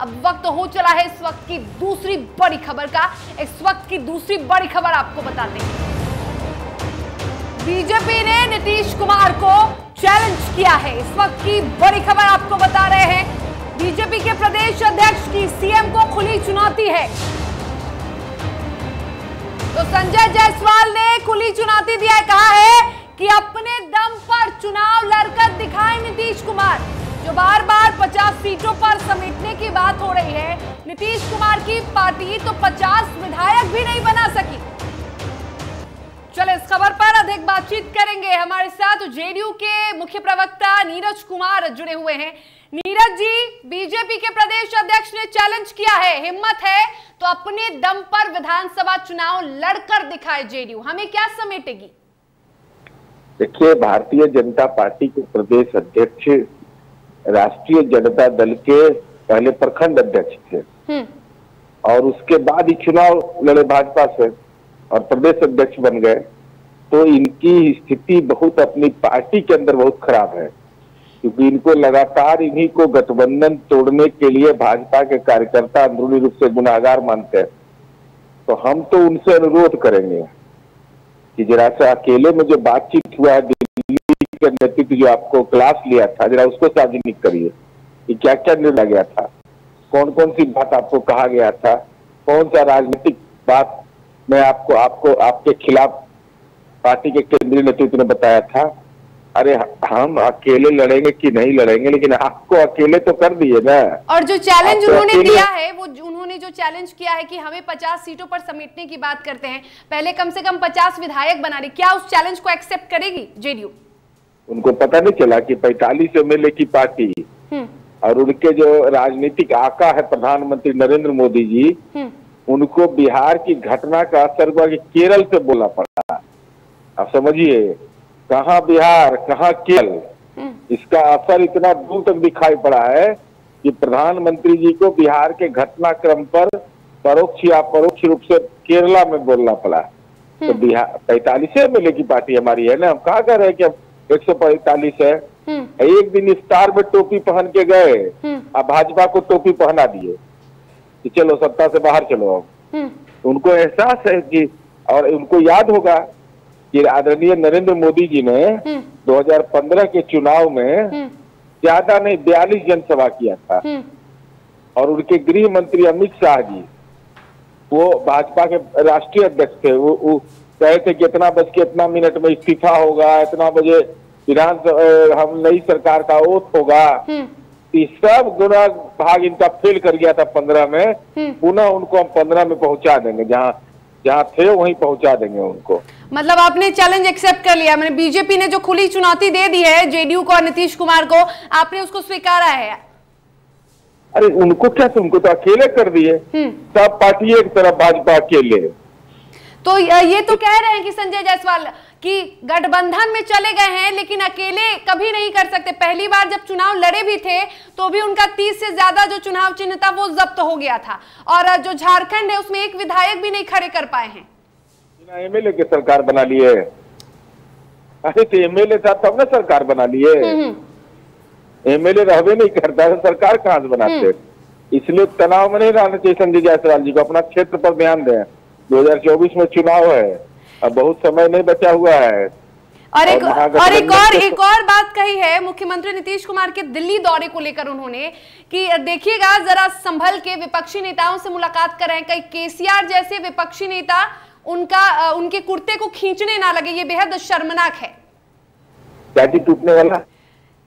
अब वक्त हो चला है इस वक्त की दूसरी बड़ी खबर का। इस वक्त की दूसरी बड़ी खबर आपको बताते हैं, बीजेपी ने नीतीश कुमार को चैलेंज किया है। इस वक्त की बड़ी खबर आपको बता रहे हैं, बीजेपी के प्रदेश अध्यक्ष की सीएम को खुली चुनौती है। तो संजय जायसवाल ने खुली चुनौती दिया है, कहा है कि अपने दम पर चुनाव लड़कर दिखाएं नीतीश कुमार। जो बार बार 50 सीटों पर समेटने की बात हो रही है, नीतीश कुमार की पार्टी तो 50 विधायक भी नहीं बना सकी। चलो इस खबर पर अधिक बातचीत करेंगे। हमारे साथ जेडीयू के मुख्य प्रवक्ता नीरज कुमार जुड़े हुए हैं। नीरज जी, बीजेपी के प्रदेश अध्यक्ष ने चैलेंज किया है, हिम्मत है तो अपने दम पर विधानसभा चुनाव लड़कर दिखाए जेडीयू, हमें क्या समेटेगी? देखिए, भारतीय जनता पार्टी के प्रदेश अध्यक्ष राष्ट्रीय जनता दल के पहले प्रखंड अध्यक्ष थे और उसके बाद ही चुनाव लड़े भाजपा से और प्रदेश अध्यक्ष बन गए। तो इनकी स्थिति बहुत अपनी पार्टी के अंदर बहुत खराब है, क्योंकि इनको लगातार इन्हीं को गठबंधन तोड़ने के लिए भाजपा के कार्यकर्ता अंदरूनी रूप से गुनाहगार मानते हैं। तो हम तो उनसे अनुरोध करेंगे कि जरा सा अकेले में जो बातचीत हुआ है, दिल्ली का नेतृत्व जो आपको क्लास लिया था, जरा उसको सार्वजनिक करिए कि क्या क्या निर्णय गया था, कौन कौन सी बात आपको कहा गया था, कौन सा राजनीतिक बात मैं आपको आपके खिलाफ पार्टी के केंद्रीय नेतृत्व ने बताया था। अरे हम अकेले लड़ेंगे कि नहीं लड़ेंगे, लेकिन आपको अकेले तो कर दिए ना। और जो चैलेंज उन्होंने दिया है, वो उन्होंने जो चैलेंज किया है कि हमें 50 सीटों पर समेटने की बात करते हैं, पहले कम से कम 50 विधायक बना रही, क्या उस चैलेंज को एक्सेप्ट करेगी जेडीयू? उनको पता नहीं चला कि 45 एमएलए की पार्टी और उनके जो राजनीतिक आका है प्रधानमंत्री नरेंद्र मोदी जी, उनको बिहार की घटना का असर हुआ कि केरल से बोलना पड़ा। आप समझिए, कहाँ बिहार कहाँ केरल, इसका असर इतना दूर तक दिखाई पड़ा है कि प्रधानमंत्री जी को बिहार के घटनाक्रम पर परोक्ष या अपरोक्ष रूप से केरला में बोलना पड़ा। तो बिहार 45 एमएलए की पार्टी हमारी है ना, हम कहाँ कह रहे हैं कि अब 145 है। एक दिन स्टार में टोपी पहन के गए, अब भाजपा को टोपी पहना दिए कि चलो सत्ता से बाहर चलो। अब उनको एहसास है कि, और उनको याद होगा कि आदरणीय नरेंद्र मोदी जी ने 2015 के चुनाव में ज्यादा नहीं 42 जनसभा किया था और उनके गृह मंत्री अमित शाह जी, वो भाजपा के राष्ट्रीय अध्यक्ष थे, वो कहे थे कि इतना बज के इतना मिनट में इस्तीफा होगा, इतना बजे हम नई सरकार का ओथ होगा। सब गुना भाग इनका फेल कर गया था 15 में, पुनः उनको हम 15 में पहुंचा देंगे, जहां थे वहीं पहुंचा देंगे उनको। मतलब आपने चैलेंज एक्सेप्ट कर लिया, मैंने बीजेपी ने जो खुली चुनौती दे दी है जेडीयू को और नीतीश कुमार को, आपने उसको स्वीकारा है? अरे उनको क्या, उनको तो अकेले कर दिए, सब पार्टी एक तरफ, भाजपा अकेले। तो ये तो कह रहे हैं कि संजय जायसवाल कि गठबंधन में चले गए हैं लेकिन अकेले कभी नहीं कर सकते। पहली बार जब चुनाव लड़े भी थे तो भी उनका 30 से ज्यादा जो चुनाव चिन्ह था वो जब्त हो गया था, और जो झारखंड है उसमें एक विधायक भी नहीं खड़े कर पाए हैं। एमएलए के सरकार बना लिए, अरे तो एमएलए था तब ना सरकार बना लिए, एमएलए रहबे नहीं करता तो सरकार कहां से बनाते। इसलिए तनाव में नहीं रहना चाहिए संजय जायसवाल जी को, अपना क्षेत्र पर ध्यान दें। 2024 में चुनाव है, अब बहुत समय नहीं बचा हुआ है। और एक और बात कही है मुख्यमंत्री नीतीश कुमार के दिल्ली दौरे को लेकर उन्होंने कि देखिएगा जरा संभल के विपक्षी नेताओं से मुलाकात कर रहे हैं, कई केसीआर जैसे विपक्षी नेता उनके कुर्ते को खींचने ना लगे, ये बेहद शर्मनाक है। क्या चीज टूटने वाला?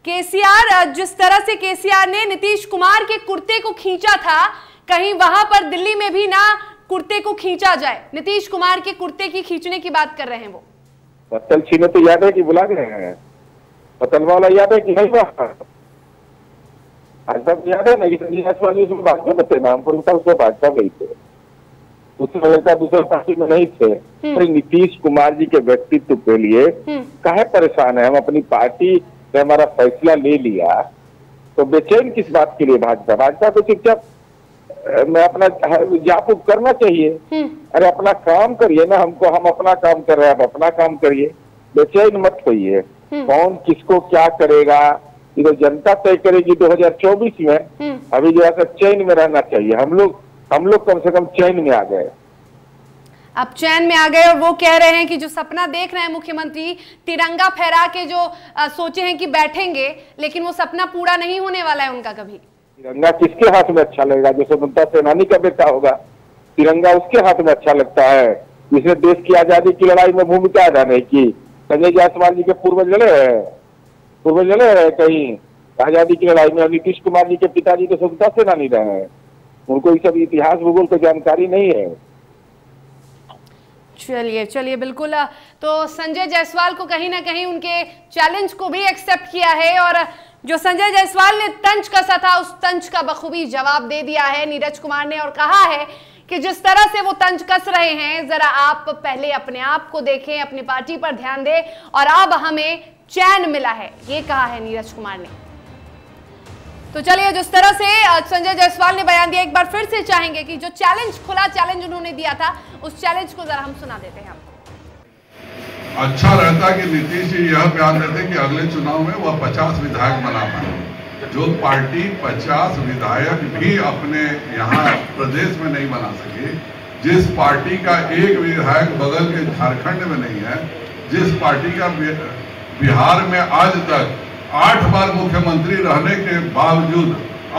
केसीआर, जिस तरह से केसीआर ने नीतीश कुमार के कुर्ते को खींचा था, कहीं वहां पर दिल्ली में भी ना कुर्ते को खींचा जाए। नीतीश कुमार के कुर्ते की खींचने की बात कर रहे हैं वो। पत्तल छीने तो याद है कि बुला गए हैं, पत्तल वाला याद है कि नहीं? सब याद है ना कि संजय जायसवाल जी उसमें भाजपा में थे, नाम पर उसको भाजपा गई थे, उसमें दूसरे पार्टी में नहीं थे। तो नीतीश कुमार जी के व्यक्तित्व के लिए काहे परेशान है? हम अपनी पार्टी ने हमारा फैसला ले लिया तो बेचैन किस बात के लिए? भाजपा तो चुपचाप मैं अपना जाप करना चाहिए। अरे अपना काम करिए ना, हम अपना काम कर रहे हैं, आप अपना काम करिए, बेचैन मत होइए। कौन किसको क्या करेगा, ये तो जनता तय करेगी 2024 में। अभी जो है चैन में रहना चाहिए। हम लोग कम से कम चैन में आ गए। अब चैन में आ गए और वो कह रहे हैं कि जो सपना देख रहे हैं मुख्यमंत्री, तिरंगा फहरा के जो सोचे हैं कि बैठेंगे, लेकिन वो सपना पूरा नहीं होने वाला है उनका कभी। तिरंगा किसके हाथ में अच्छा लगेगा? जो स्वतंत्रता सेनानी का बेटा होगा, तिरंगा उसके हाथ में अच्छा लगता है। जिसने देश की आजादी की लड़ाई में भूमिका अदा नहीं की। संजय जायसवाल जी के पूर्वज लड़े हैं कहीं आजादी की लड़ाई में। नीतीश कुमार जी के पिताजी तो स्वतंत्रता सेनानी रहे हैं, उनको ये सब इतिहास भूगोल की जानकारी नहीं है। चलिए बिल्कुल। तो संजय जायसवाल को कहीं ना कहीं उनके चैलेंज को भी एक्सेप्ट किया है और जो संजय जायसवाल ने तंज कसा था उस तंज का बखूबी जवाब दे दिया है नीरज कुमार ने और कहा है कि जिस तरह से वो तंज कस रहे हैं, जरा आप पहले अपने आप को देखें, अपनी पार्टी पर ध्यान दें और अब हमें चैन मिला है, ये कहा है नीरज कुमार ने। तो चलिए, जिस तरह से संजय जायसवाल ने बयान दिया, एक बार फिर से चाहेंगे कि जो चैलेंज, खुला चैलेंज उन्होंने दिया था, उस चैलेंज को जरा हम सुना देते हैं आपको। अच्छा रहता कि नीतीश जी यह बयान देते कि अगले चुनाव में वह 50 विधायक बना पाए। जो पार्टी 50 विधायक भी अपने यहाँ प्रदेश में नहीं बना सकी, जिस पार्टी का एक विधायक बगल के झारखंड में नहीं है, जिस पार्टी का बिहार में आज तक 8 बार मुख्यमंत्री रहने के बावजूद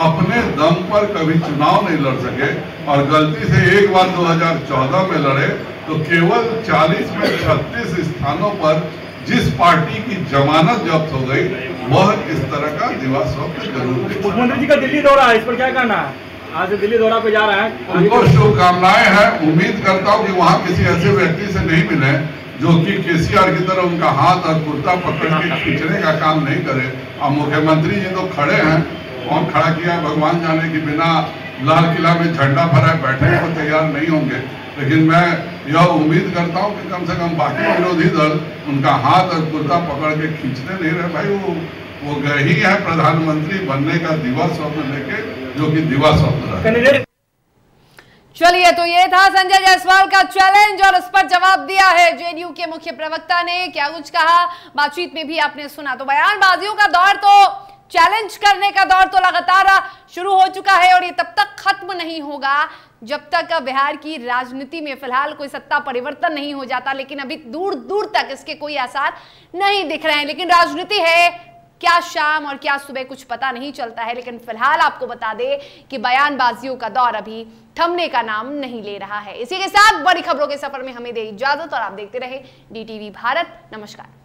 अपने दम पर कभी चुनाव नहीं लड़ सके और गलती से एक बार 2014 में लड़े तो केवल 40 में 36 स्थानों पर जिस पार्टी की जमानत जब्त हो गई, वह इस तरह का दिवा स्वप्न जरूर देखे। मुख्यमंत्री जी का दिल्ली दौरा है, इस पर क्या कहना है? आज दिल्ली दौरा पे जा रहा है, उनको शुभकामनाएं हैं। उम्मीद करता हूं कि वहां किसी ऐसे व्यक्ति से नहीं मिले जो कि केसीआर की तरह उनका हाथ और कुर्ता पकड़ के खींचने का काम नहीं करे। और मुख्यमंत्री जी तो खड़े हैं, कौन खड़ा किया भगवान जाने, कि बिना लाल किला में झंडा फहराए बैठने को तैयार नहीं होंगे। लेकिन मैं यह उम्मीद करता हूं कि कम से कम बाकी विरोधी दल उनका हाथ और कुर्ता पकड़ के खींचते नहीं रहे। भाई वो गए ही है प्रधानमंत्री बनने का दिवा स्वप्न लेके, जो कि दिवा स्वप्न रहा। चलिए, तो ये था संजय जायसवाल का चैलेंज और उस पर जवाब दिया है जेडीयू के मुख्य प्रवक्ता ने। क्या कुछ कहा बातचीत में भी आपने सुना। तो बयानबाजियों का दौर, तो चैलेंज करने का दौर तो लगातार शुरू हो चुका है और ये तब तक खत्म नहीं होगा जब तक बिहार की राजनीति में फिलहाल कोई सत्ता परिवर्तन नहीं हो जाता। लेकिन अभी दूर दूर तक इसके कोई आसार नहीं दिख रहे हैं। लेकिन राजनीति है, क्या शाम और क्या सुबह कुछ पता नहीं चलता है। लेकिन फिलहाल आपको बता दें कि बयानबाजियों का दौर अभी थमने का नाम नहीं ले रहा है। इसी के साथ बड़ी खबरों के सफर में हमें दे इजाजत और आप देखते रहे DTV भारत। नमस्कार।